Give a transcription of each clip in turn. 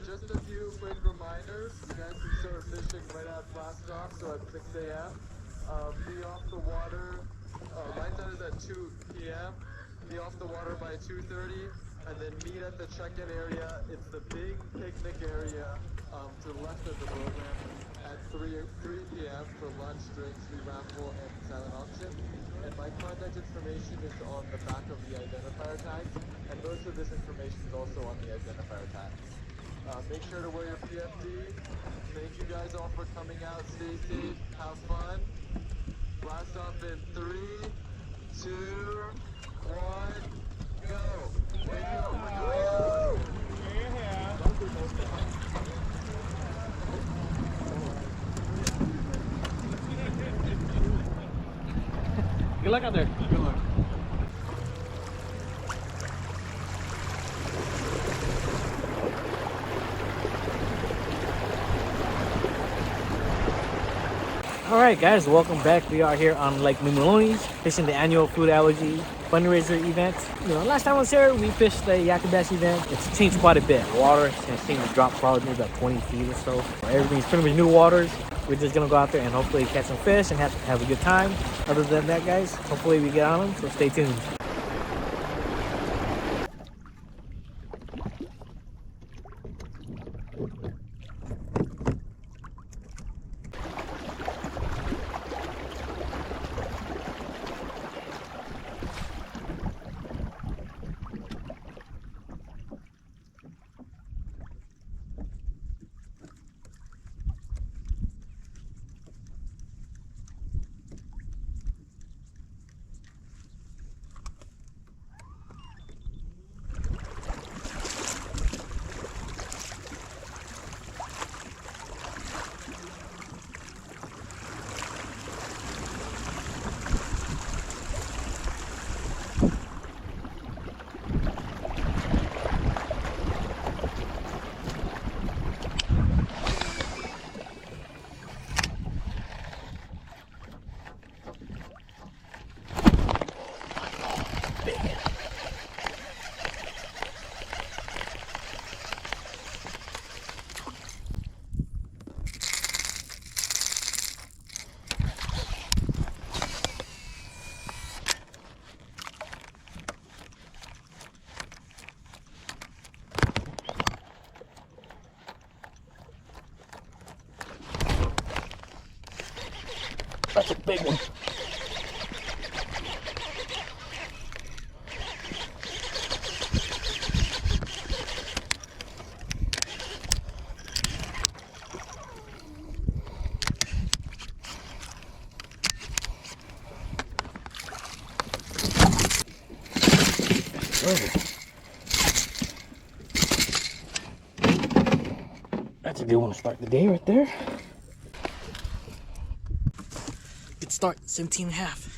just a few quick reminders. You guys can start fishing right at blast off, so at 6 a.m. Be off the water. Lights out is at 2 p.m. Be off the water by 2:30, and then meet at the check-in area. It's the big picnic area to the left of the program at 3 p.m. for lunch, drinks, free raffle, and silent auction. And my contact information is on the back of the identifier tags, and most of this information is also on the identifier tags. Make sure to wear your PFD. Thank you guys all for coming out. Stay safe. Have fun. Blast off in 3, 2, 1, go. Thank you all for coming out. Good luck out there. Good luck. Alright guys, welcome back. We are here on Lake Melones, fishing the annual food allergy fundraiser event. You know, last time I was here, we fished the Yak-A-Bass event. It's changed quite a bit. Water has seemed to drop probably maybe about 20 feet or so. Everything's pretty much new waters. We're just gonna go out there and hopefully catch some fish and have a good time. Other than that, guys, hopefully we get on them, so stay tuned. That's a big one. That's a good one to start the day right there. Good start, 17 and a half.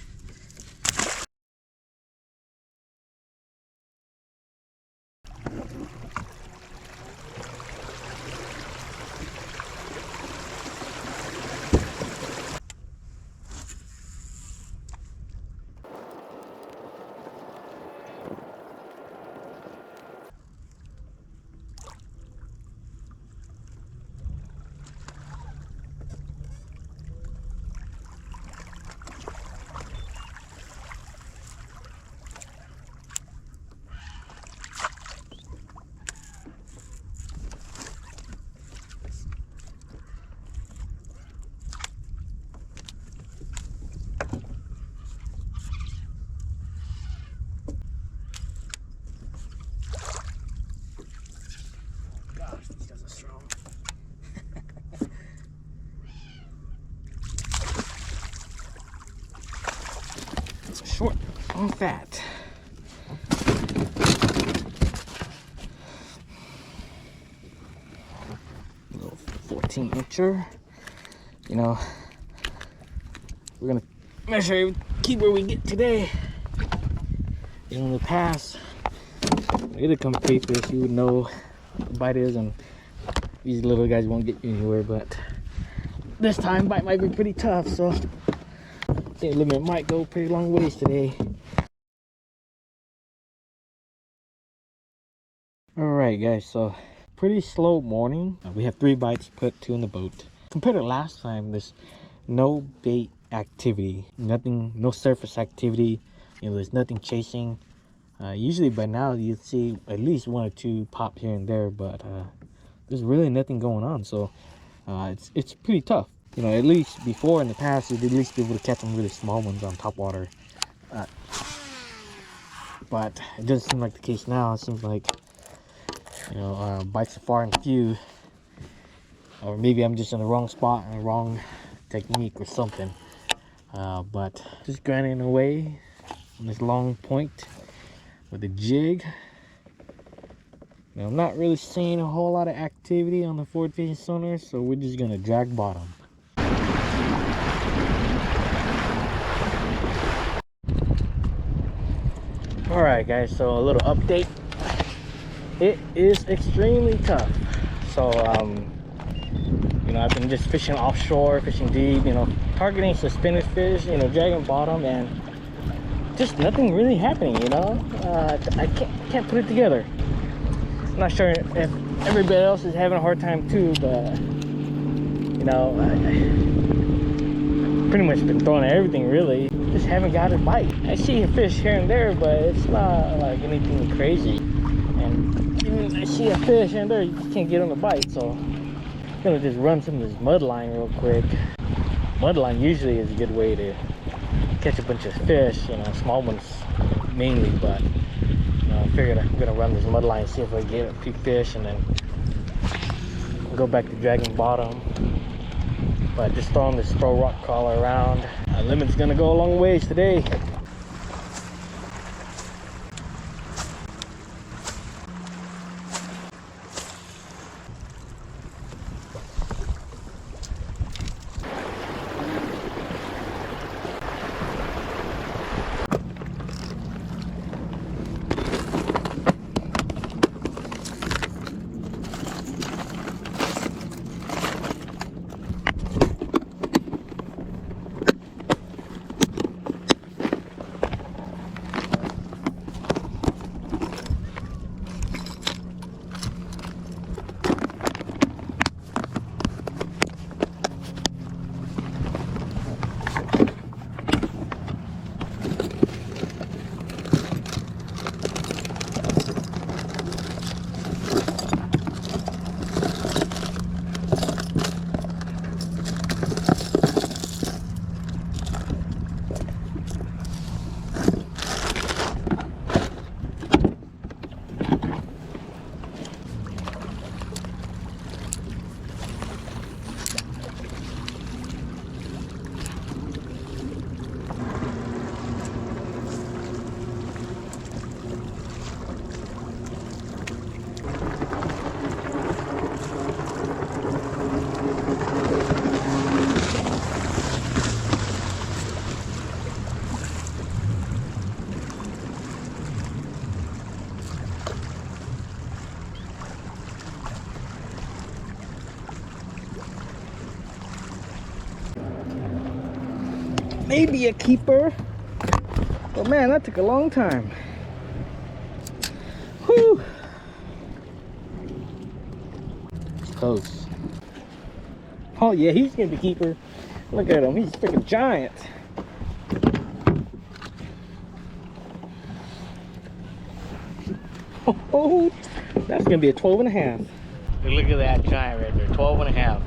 Short on fat. A little 14-incher. You know, we're gonna measure, keep where we get today. In the past, it'll come pre-fish, you would know what the bite is, and these little guys won't get you anywhere. But this time, bite might be pretty tough, so I think the limit might go pretty long ways today. Alright guys, so pretty slow morning. We have 3 bites, put 2 in the boat. Compared to last time, there's no bait activity, nothing, no surface activity. You know, there's nothing chasing. Usually by now you'd see at least 1 or 2 pop here and there, but there's really nothing going on. So it's pretty tough. You know, at least before in the past, you'd at least be able to catch some really small ones on top water. But it doesn't seem like the case now. It seems like, you know, bites are far and few. Or maybe I'm just in the wrong spot and the wrong technique or something. But just grinding away on this long point with a jig. Now, I'm not really seeing a whole lot of activity on the forward facing sonar, so we're just gonna drag bottom. Alright guys, so a little update. It is extremely tough. So you know, I've been just fishing offshore, fishing deep, you know, targeting suspended fish, you know, dragging bottom, and just nothing really happening, you know. I can't put it together. I'm not sure if everybody else is having a hard time too, but you know, I pretty much been throwing at everything really. Just haven't got a bite. I see a fish here and there, but it's not like anything crazy. And even I see a fish here and there, you just can't get on the bite. So I'm gonna just run some of this mud line real quick. Mud line usually is a good way to catch a bunch of fish, you know, small ones mainly, but you know, I figured I'm gonna run this mud line, see if I get a few fish, and then go back to dragging bottom. But just throwing this throw rock crawler around. Our limit's gonna go a long ways today. Maybe a keeper. Oh man, that took a long time. Whew. It's close. Oh yeah, he's gonna be a keeper. Look at him, he's a freaking giant. Oh, that's gonna be a 12 and a half. Look at that giant right there, 12 and a half.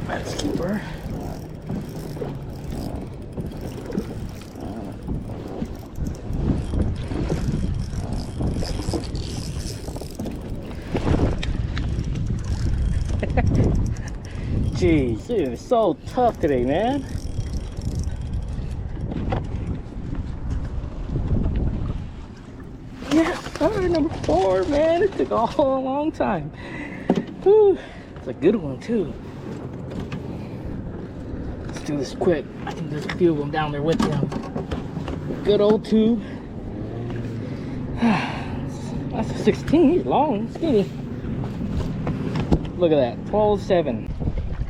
That's keeper. Jeez, it is so tough today, man. Yes, sir, number 4, man. It took a whole long time. Whew. It's a good one, too. Let's do this quick. I think there's a few of them down there with them. Good old tube. Let's That's a 16. He's long, skinny. Look at that, 12.7.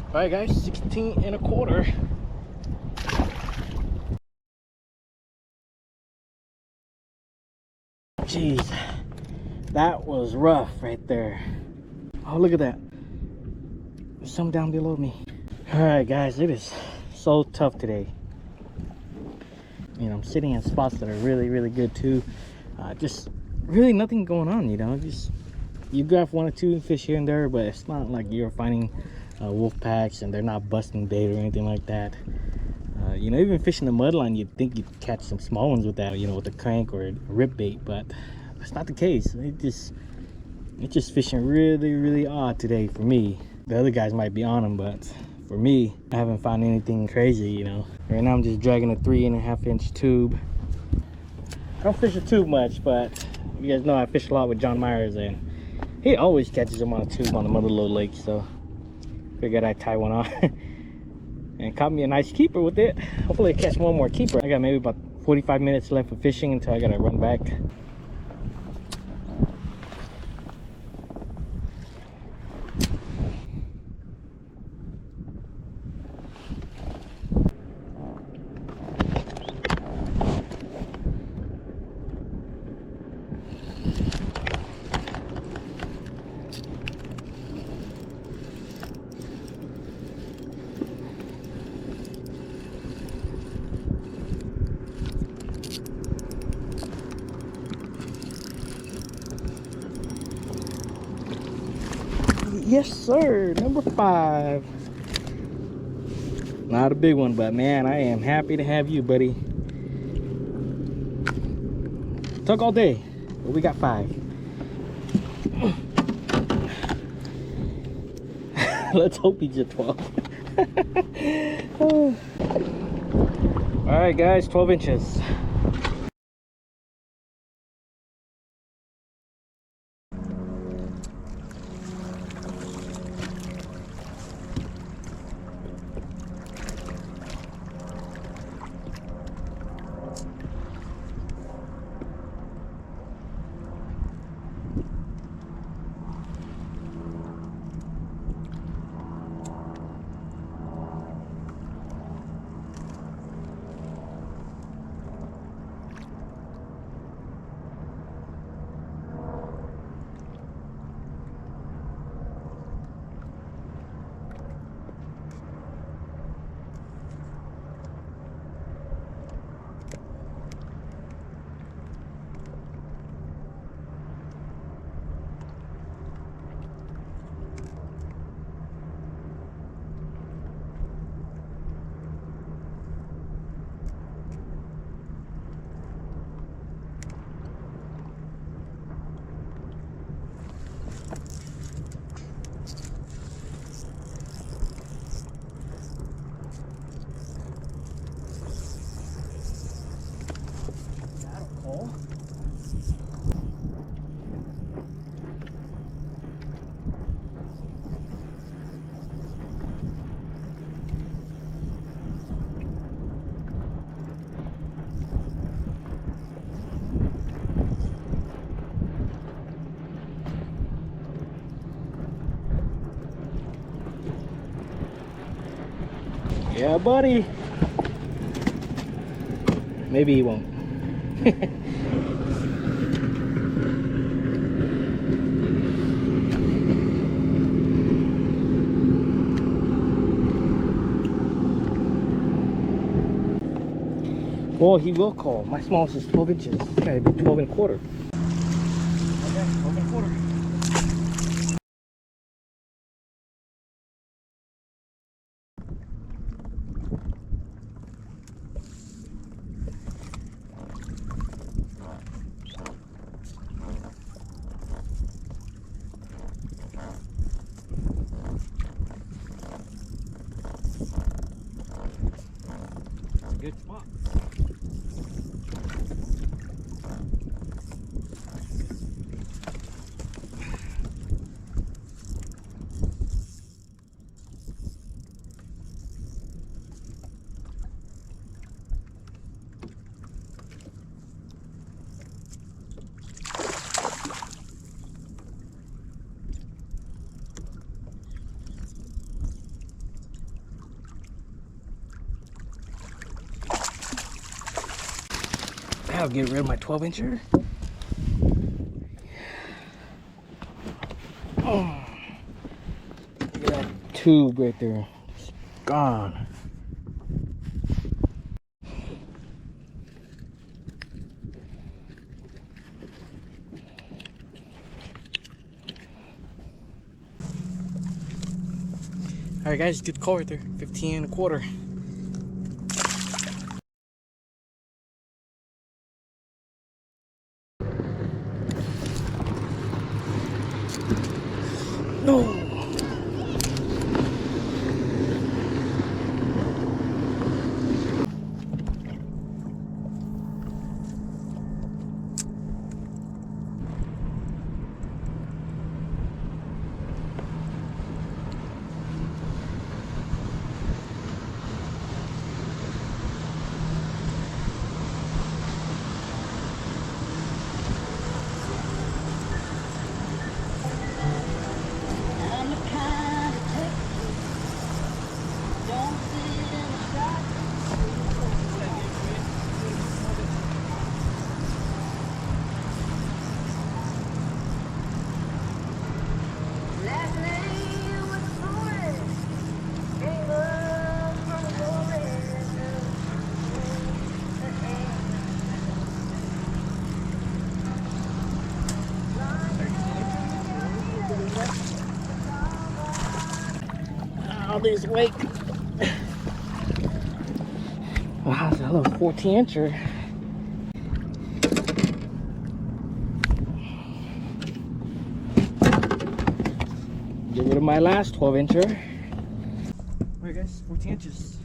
All right, guys, 16.25. Jeez, that was rough right there. Oh, look at that. There's some down below me. All right, guys, it is so tough today. You know, I'm sitting in spots that are really, really good too. Just really nothing going on, you know. Just you grab 1 or 2 fish here and there, but it's not like you're finding wolf packs and they're not busting bait or anything like that. You know, even fishing the mud line, you'd think you'd catch some small ones with that, you know, with a crank or a rip bait, but that's not the case. It's just fishing really, really odd today for me. The other guys might be on them, but for me, I haven't found anything crazy, you know. Right now I'm just dragging a 3.5-inch tube. I don't fish a tube much, but you guys know I fish a lot with John Myers, and he always catches them on a tube on the Mother Lode Lake, so figured I'd tie one on. And caught me a nice keeper with it. Hopefully I catch one more keeper. I got maybe about 45 minutes left of fishing until I gotta run back. Yes, sir. Number 5. Not a big one, but man, I am happy to have you, buddy. Took all day, but we got 5. Let's hope he's a 12. All right, guys, 12 inches. Yeah, buddy. Maybe he won't. Well, he will call. My smallest is 12 inches. It's gotta be 12.25. Okay, 12.25. Good spot. I'll get rid of my 12-incher. Oh, look at that tube right there. It's gone. Alright guys, good call right there. 15 1/4. No. All this weight. Wow, that's a little 14-incher. Get rid of my last 12-incher. Alright guys, 14 inches.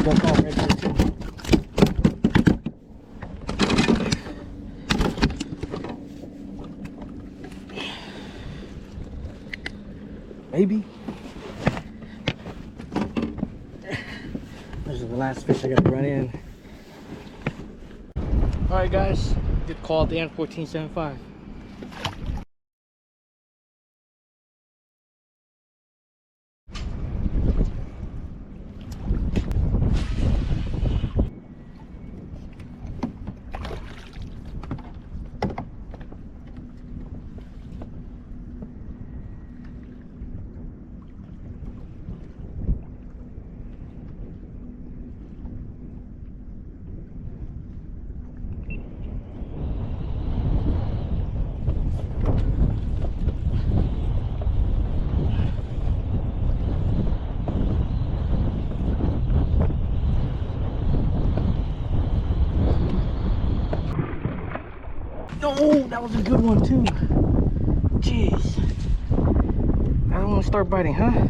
Broke off right there too. Maybe. This is the last fish I gotta run in. Alright guys, good call at the end, 14.75. Oh, that was a good one too. Jeez. I don't want to start biting, huh?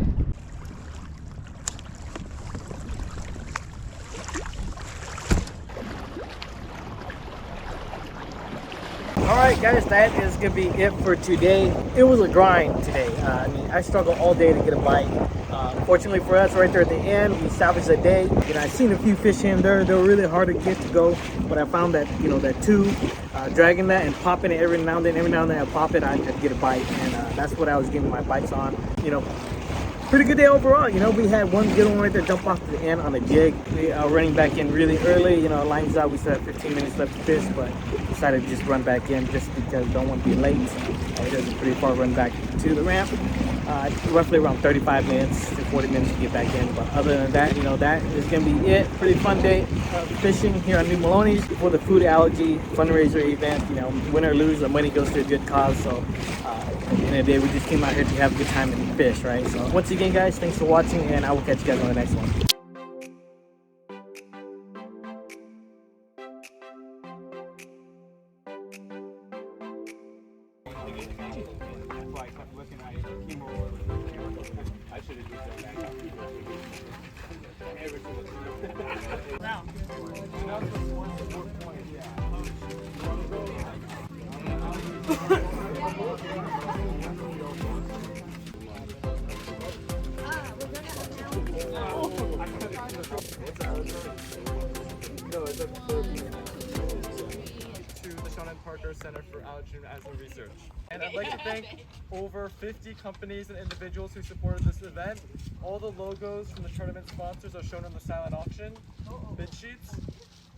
Alright guys, that is going to be it for today. It was a grind today. I mean, I struggled all day to get a bite. Fortunately for us, right there at the end, we salvaged the day. You know, I've seen a few fish in there. They were really hard to get to go, but I found that, you know, that tube, dragging that and popping it every now and then I pop it, I'd get a bite, and that's what I was getting my bites on. You know, pretty good day overall. You know, we had one good one right there, jump off the end on the jig. We are running back in really early. You know, lines out. We still have 15 minutes left to fish, but decided to just run back in just because don't want to be late. It is a pretty far run back to the ramp. Roughly around 35 minutes to 40 minutes to get back in. But other than that, you know, that is going to be it. Pretty fun day of fishing here on New Melones for the food allergy fundraiser event. You know, win or lose, the money goes to a good cause. So at the end of the day, we just came out here to have a good time and fish, right? So once again, guys, thanks for watching, and I will catch you guys on the next one. Center for Allergy Fundraiser Research. And I'd like to thank over 50 companies and individuals who supported this event. All the logos from the tournament sponsors are shown on the silent auction bid sheets.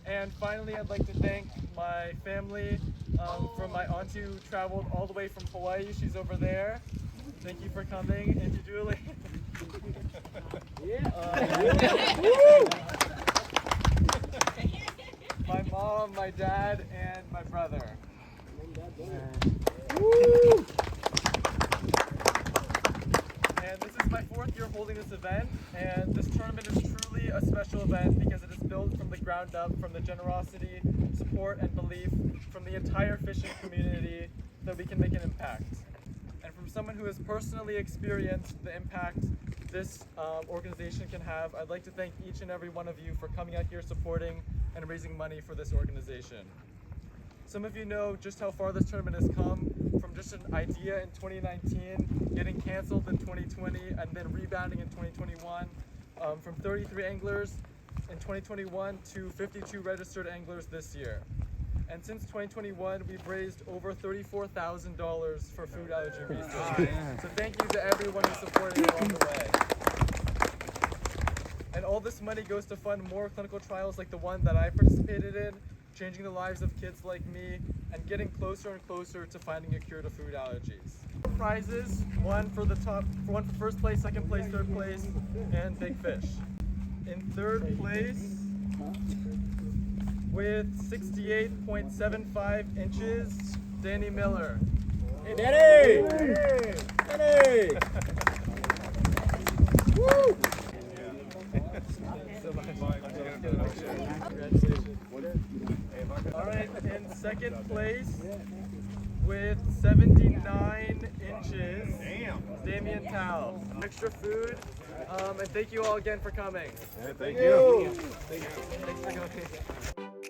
And finally, I'd like to thank my family, from my auntie who traveled all the way from Hawaii. She's over there. Thank you for coming. Auntie Julie. My mom, my dad, and my brother. And this is my 4th year holding this event, and this tournament is truly a special event because it is built from the ground up, from the generosity, support, and belief from the entire fishing community that we can make an impact. And from someone who has personally experienced the impact this organization can have, I'd like to thank each and every one of you for coming out here supporting and raising money for this organization. Some of you know just how far this tournament has come, from just an idea in 2019, getting canceled in 2020, and then rebounding in 2021, from 33 anglers in 2021 to 52 registered anglers this year. And since 2021, we've raised over $34,000 for food allergy research. So thank you to everyone who supported along the way. And all this money goes to fund more clinical trials like the one that I participated in, changing the lives of kids like me, and getting closer and closer to finding a cure to food allergies. Prizes, one for first place, second place, third place, and big fish. In third place, with 68.75 inches, Danny Miller. Hey, Danny! Hey! Danny! Woo! All right, in second place with 79 inches, Damian Thao. Extra food, and thank you all again for coming. Thank you. Thanks for coming.